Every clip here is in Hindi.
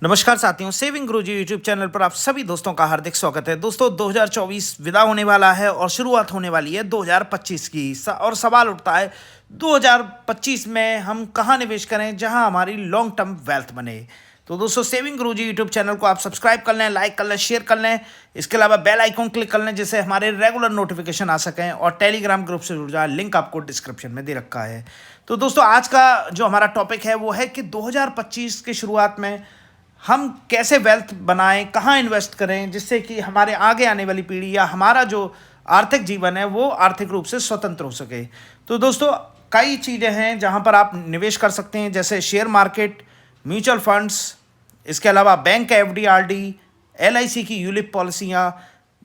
नमस्कार साथियों, सेविंग गुरुजी यूट्यूब चैनल पर आप सभी दोस्तों का हार्दिक स्वागत है। दोस्तों 2024 विदा होने वाला है और शुरुआत होने वाली है 2025 की और सवाल उठता है 2025 में हम कहां निवेश करें जहां हमारी लॉन्ग टर्म वेल्थ बने। तो दोस्तों सेविंग गुरुजी यूट्यूब चैनल को आप सब्सक्राइब कर लें, लाइक कर लें, शेयर कर लें। इसके अलावा बेल आइकॉन क्लिक कर लें जिससे हमारे रेगुलर नोटिफिकेशन आ सकें और टेलीग्राम ग्रुप से जुड़ जाए, लिंक आपको डिस्क्रिप्शन में दे रखा है। तो दोस्तों आज का जो हमारा टॉपिक है वो है कि 2025 की शुरुआत में हम कैसे वेल्थ बनाएं, कहाँ इन्वेस्ट करें जिससे कि हमारे आगे आने वाली पीढ़ी या हमारा जो आर्थिक जीवन है वो आर्थिक रूप से स्वतंत्र हो सके। तो दोस्तों कई चीज़ें हैं जहाँ पर आप निवेश कर सकते हैं, जैसे शेयर मार्केट, म्यूचुअल फंड्स, इसके अलावा बैंक एफडी, आरडी, एलआईसी की यूलिप पॉलिसियाँ,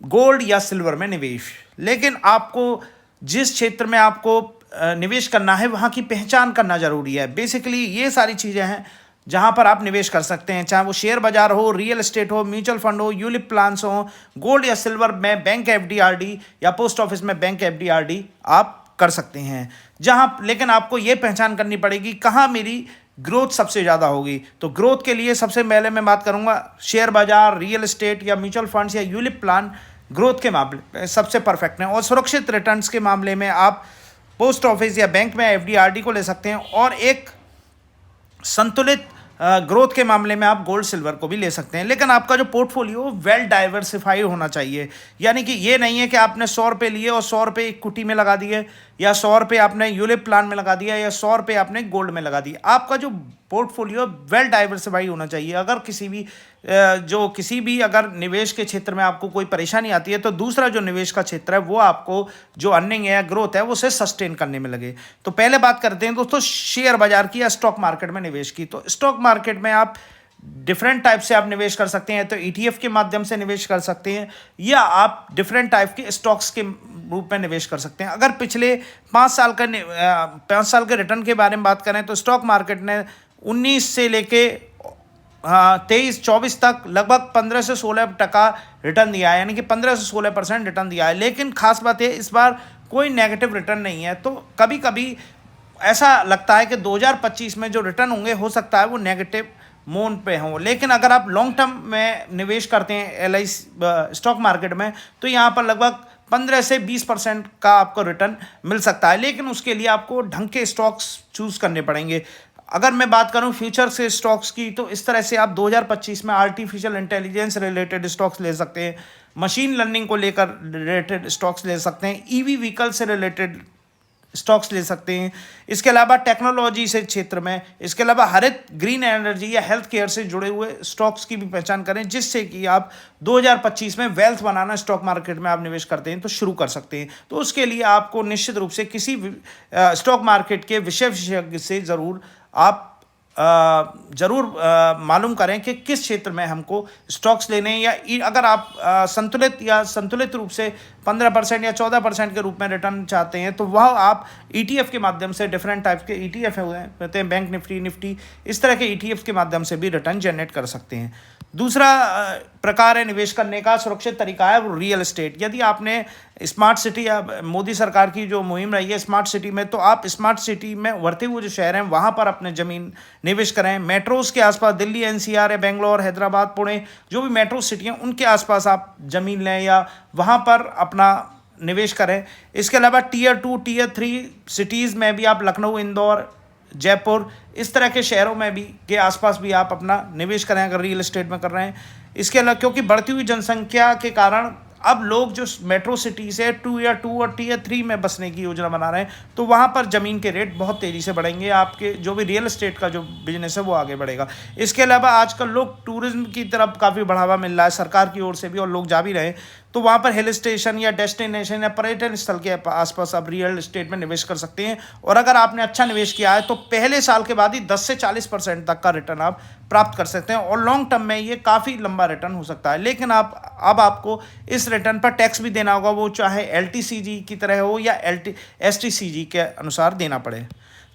गोल्ड या सिल्वर में निवेश। लेकिन आपको जिस क्षेत्र में आपको निवेश करना है वहाँ की पहचान करना ज़रूरी है। बेसिकली ये सारी चीज़ें हैं जहां पर आप निवेश कर सकते हैं, चाहे वो शेयर बाजार हो, रियल एस्टेट हो, म्यूचुअल फंड हो, यूलिप प्लान्स हो, गोल्ड या सिल्वर में बैंक एफडी आरडी या पोस्ट ऑफिस में बैंक एफडी आरडी आप कर सकते हैं। जहां लेकिन आपको ये पहचान करनी पड़ेगी कहां मेरी ग्रोथ सबसे ज़्यादा होगी। तो ग्रोथ के लिए सबसे पहले मैं बात करूंगा शेयर बाजार, रियल एस्टेट या म्यूचुअल फंड्स या यूलिप प्लान ग्रोथ के मामले में सबसे परफेक्ट हैं। और सुरक्षित रिटर्न्स के मामले में आप पोस्ट ऑफिस या बैंक में एफडी आरडी को ले सकते हैं। और एक संतुलित ग्रोथ के मामले में आप गोल्ड सिल्वर को भी ले सकते हैं। लेकिन आपका जो पोर्टफोलियो वेल डाइवर्सिफाई होना चाहिए, यानी कि ये नहीं है कि आपने 100 रुपये लिए और 100 रुपये इक्विटी में लगा दिए, या 100 रुपये आपने यूलिप प्लान में लगा दिया, या 100 रुपये आपने गोल्ड में लगा दिया। आपका जो पोर्टफोलियो वेल डाइवर्सिफाई होना चाहिए। अगर किसी भी अगर निवेश के क्षेत्र में आपको कोई परेशानी आती है तो दूसरा जो निवेश का क्षेत्र है वो आपको जो अर्निंग है या ग्रोथ है वो उसे सस्टेन करने में लगे। तो पहले बात करते हैं दोस्तों शेयर बाजार की या स्टॉक मार्केट में निवेश की। तो स्टॉक मार्केट में आप डिफरेंट टाइप से आप निवेश कर सकते हैं। तो ईटीएफ के माध्यम से निवेश कर सकते हैं या आप डिफरेंट टाइप के स्टॉक्स के रूप में निवेश कर सकते हैं। अगर पिछले 5 साल के रिटर्न के बारे में बात करें तो स्टॉक मार्केट ने 19 से लेके 23-24 तक लगभग 15 से 16% रिटर्न दिया है, यानी कि 15 से 16% रिटर्न दिया है। लेकिन खास बात है इस बार कोई नेगेटिव रिटर्न नहीं है। तो कभी कभी ऐसा लगता है कि 2025 में जो रिटर्न होंगे हो सकता है वो नेगेटिव मोड पे हों। लेकिन अगर आप लॉन्ग टर्म में निवेश करते हैं एलआईसी स्टॉक मार्केट में तो यहाँ पर लगभग 15 से 20% का आपको रिटर्न मिल सकता है। लेकिन उसके लिए आपको ढंग के स्टॉक्स चूज करने पड़ेंगे। अगर मैं बात करूं फ्यूचर से स्टॉक्स की तो इस तरह से आप 2025 में आर्टिफिशियल इंटेलिजेंस रिलेटेड स्टॉक्स ले सकते हैं, मशीन लर्निंग को लेकर रिलेटेड स्टॉक्स ले सकते हैं, ईवी व्हीकल से रिलेटेड स्टॉक्स ले सकते हैं। इसके अलावा टेक्नोलॉजी से क्षेत्र में, इसके अलावा हरित ग्रीन एनर्जी या हेल्थ केयर से जुड़े हुए स्टॉक्स की भी पहचान करें जिससे कि आप 2025 में वेल्थ बनाना स्टॉक मार्केट में आप निवेश करते हैं तो शुरू कर सकते हैं। तो उसके लिए आपको निश्चित रूप से किसी स्टॉक मार्केट के विशेषज्ञ से आप जरूर मालूम करें कि किस क्षेत्र में हमको स्टॉक्स लेने हैं। या अगर आप संतुलित रूप से 15% या 14% के रूप में रिटर्न चाहते हैं तो वह आप ईटीएफ के माध्यम से, डिफरेंट टाइप के ईटीएफ होते हैं, बैंक निफ्टी, इस तरह के ईटीएफ के माध्यम से भी रिटर्न जनरेट कर सकते हैं। दूसरा प्रकार है निवेश करने का सुरक्षित तरीका है वो रियल एस्टेट। यदि आपने स्मार्ट सिटी या मोदी सरकार की जो मुहिम रही है स्मार्ट सिटी में, तो आप स्मार्ट सिटी में उभरते हुए जो शहर हैं वहाँ पर अपने ज़मीन निवेश करें। मेट्रोज़ के आसपास दिल्ली एनसीआर है, बेंगलोर, हैदराबाद, पुणे, जो भी मेट्रो सिटी हैं उनके आसपास आप ज़मीन लें या वहाँ पर अपना निवेश करें। इसके अलावा टीयर 2, टीयर 3 सिटीज़ में भी आप लखनऊ, इंदौर, जयपुर, इस तरह के शहरों में भी के आसपास भी आप अपना निवेश करें अगर रियल एस्टेट में कर रहे हैं। इसके अलावा क्योंकि बढ़ती हुई जनसंख्या के कारण अब लोग जो मेट्रो सिटी से टीयर 2 और टीयर 3 में बसने की योजना बना रहे हैं तो वहाँ पर ज़मीन के रेट बहुत तेज़ी से बढ़ेंगे, आपके जो भी रियल एस्टेट का जो बिजनेस है वो आगे बढ़ेगा। इसके अलावा आजकल लोग टूरिज्म की तरफ काफ़ी बढ़ावा मिल रहा है सरकार की ओर से भी और लोग जा भी रहे हैं। तो वहाँ पर हिल स्टेशन या डेस्टिनेशन या पर्यटन स्थल के आसपास आप रियल एस्टेट में निवेश कर सकते हैं। और अगर आपने अच्छा निवेश किया है तो पहले साल के बाद ही 10 से 40% तक का रिटर्न आप प्राप्त कर सकते हैं और लॉन्ग टर्म में ये काफ़ी लंबा रिटर्न हो सकता है। लेकिन अब आपको इस रिटर्न पर टैक्स भी देना होगा, वो चाहे एलटीसीजी की तरह हो या एसटीसीजी के अनुसार देना पड़े।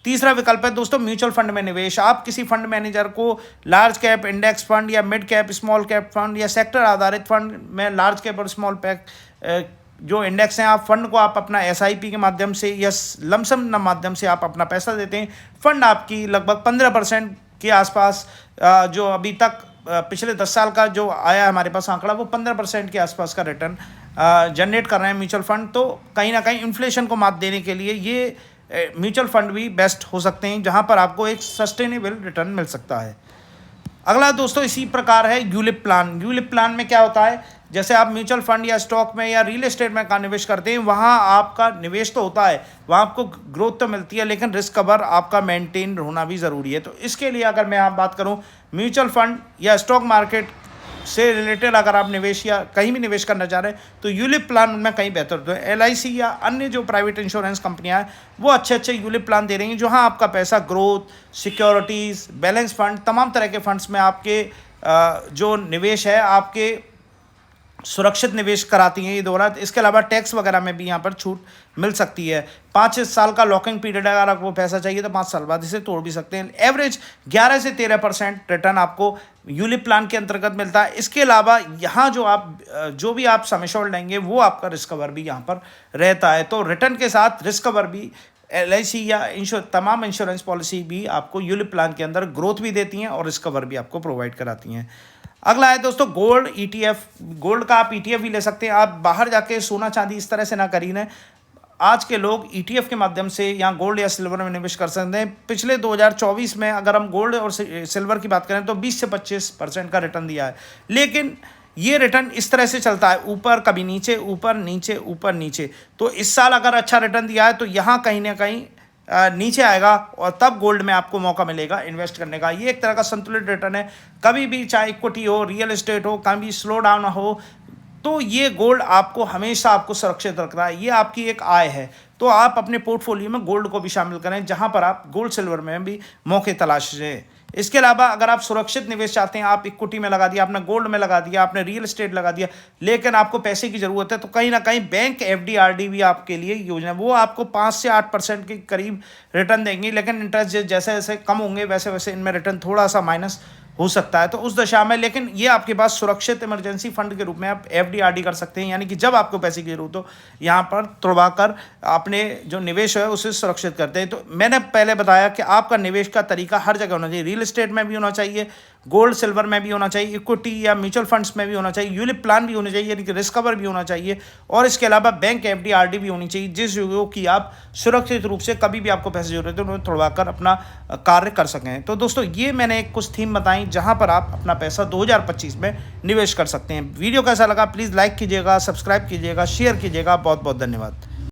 तीसरा विकल्प है दोस्तों म्यूचुअल फंड में निवेश। आप किसी फंड मैनेजर को लार्ज कैप इंडेक्स फंड या mid cap small cap fund या सेक्टर आधारित फंड में लार्ज कैप और स्मॉल कैप जो इंडेक्स हैं आप फंड को आप अपना एसआईपी के माध्यम से या लमसम माध्यम से आप अपना पैसा देते हैं। फंड आपकी लगभग 15% के आसपास जो अभी तक पिछले 10 साल का जो आया हमारे पास आंकड़ा, वो 15% के आसपास का रिटर्न जनरेट कर रहे हैं म्यूचुअल फंड। तो कहीं ना कहीं इन्फ्लेशन को मात देने के लिए ये म्यूचुअल फंड भी बेस्ट हो सकते हैं, जहां पर आपको एक सस्टेनेबल रिटर्न मिल सकता है। अगला दोस्तों इसी प्रकार है यूलिप प्लान। यूलिप प्लान में क्या होता है, जैसे आप म्यूचुअल फंड या स्टॉक में या रियल एस्टेट में का निवेश करते हैं, वहाँ आपका निवेश तो होता है, वहाँ आपको ग्रोथ तो मिलती है, लेकिन रिस्क कवर आपका मेंटेन होना भी ज़रूरी है। तो इसके लिए अगर मैं आप बात करूँ म्यूचुअल फंड या स्टॉक मार्केट से रिलेटेड अगर आप निवेश या कहीं भी निवेश करना चाह रहे हैं, तो यूलिप प्लान उनमें कहीं बेहतर होता है। LIC या अन्य जो प्राइवेट इंश्योरेंस कंपनियां हैं, वो अच्छे अच्छे यूलिप प्लान दे रही हैं, जहां आपका पैसा ग्रोथ, सिक्योरिटीज़, बैलेंस फंड, तमाम तरह के फंड्स में आपके जो निवेश है आपके सुरक्षित निवेश कराती हैं ये दोनों। इसके अलावा टैक्स वगैरह में भी यहाँ पर छूट मिल सकती है। 5 साल का लॉकिंग पीरियड है, अगर आपको पैसा चाहिए तो 5 साल बाद इसे तोड़ भी सकते हैं। एवरेज 11 से 13% रिटर्न आपको यूलिप प्लान के अंतर्गत मिलता है। इसके अलावा यहाँ जो भी आप सम एश्योर्ड लेंगे, वो आपका रिस्क कवर भी यहाँ पर रहता है। तो रिटर्न के साथ रिस्क कवर भी LIC या तमाम इंश्योरेंस पॉलिसी भी आपको यूलिप प्लान के अंदर ग्रोथ भी देती हैं और रिस्क कवर भी आपको प्रोवाइड कराती हैं। अगला है दोस्तों गोल्ड ETF। गोल्ड का आप ETF भी ले सकते हैं। आप बाहर जाके सोना चांदी इस तरह से ना खरीदें। आज के लोग ETF के माध्यम से यहाँ गोल्ड या सिल्वर में निवेश कर सकते हैं। पिछले 2024 में अगर हम गोल्ड और सिल्वर की बात करें तो 20 से 25% का रिटर्न दिया है, लेकिन ये रिटर्न इस तरह से चलता है, ऊपर कभी नीचे, ऊपर नीचे, ऊपर नीचे। तो इस साल अगर अच्छा रिटर्न दिया है तो यहाँ कहीं ना कहीं नीचे आएगा और तब गोल्ड में आपको मौका मिलेगा इन्वेस्ट करने का। ये एक तरह का संतुलित रिटर्न है। कभी भी चाहे इक्विटी हो, रियल एस्टेट हो, कभी स्लो डाउन हो, तो ये गोल्ड आपको हमेशा आपको सुरक्षित रख रहा है। ये आपकी एक आय है। तो आप अपने पोर्टफोलियो में गोल्ड को भी शामिल करें, जहां पर आप गोल्ड सिल्वर में भी मौके तलाशें। इसके अलावा अगर आप सुरक्षित निवेश चाहते हैं, आप इक्विटी में लगा दिया, आपने गोल्ड में लगा दिया, आपने रियल एस्टेट लगा दिया, लेकिन आपको पैसे की जरूरत है, तो कहीं ना कहीं बैंक FD RD भी आपके लिए योजना है। वो आपको 5 से 8% के करीब रिटर्न देंगी, लेकिन इंटरेस्ट जैसे जैसे कम होंगे वैसे वैसे इनमें रिटर्न थोड़ा सा माइनस हो सकता है। तो उस दशा में, लेकिन ये आपके पास सुरक्षित इमरजेंसी फंड के रूप में आप FD RD कर सकते हैं, यानी कि जब आपको पैसे की जरूरत हो यहाँ पर तुड़वा कर अपने जो निवेश है उसे सुरक्षित करते हैं। तो मैंने पहले बताया कि आपका निवेश का तरीका हर जगह होना चाहिए। रियल एस्टेट में भी होना चाहिए, गोल्ड सिल्वर में भी होना चाहिए, इक्विटी या म्यूचुअल फंड्स में भी होना चाहिए, यूलिप प्लान भी होने चाहिए, यानी कि रिस्क कवर भी होना चाहिए, और इसके अलावा बैंक FD RD भी होनी चाहिए, जिस कि आप सुरक्षित रूप से कभी भी आपको पैसे की जरूरत है उन्हें तुड़वा कर अपना कार्य कर सकें। तो दोस्तों ये मैंने कुछ थीम बताई जहां पर आप अपना पैसा 2025 में निवेश कर सकते हैं। वीडियो कैसा लगा प्लीज़ लाइक कीजिएगा, सब्सक्राइब कीजिएगा, शेयर कीजिएगा। बहुत बहुत धन्यवाद।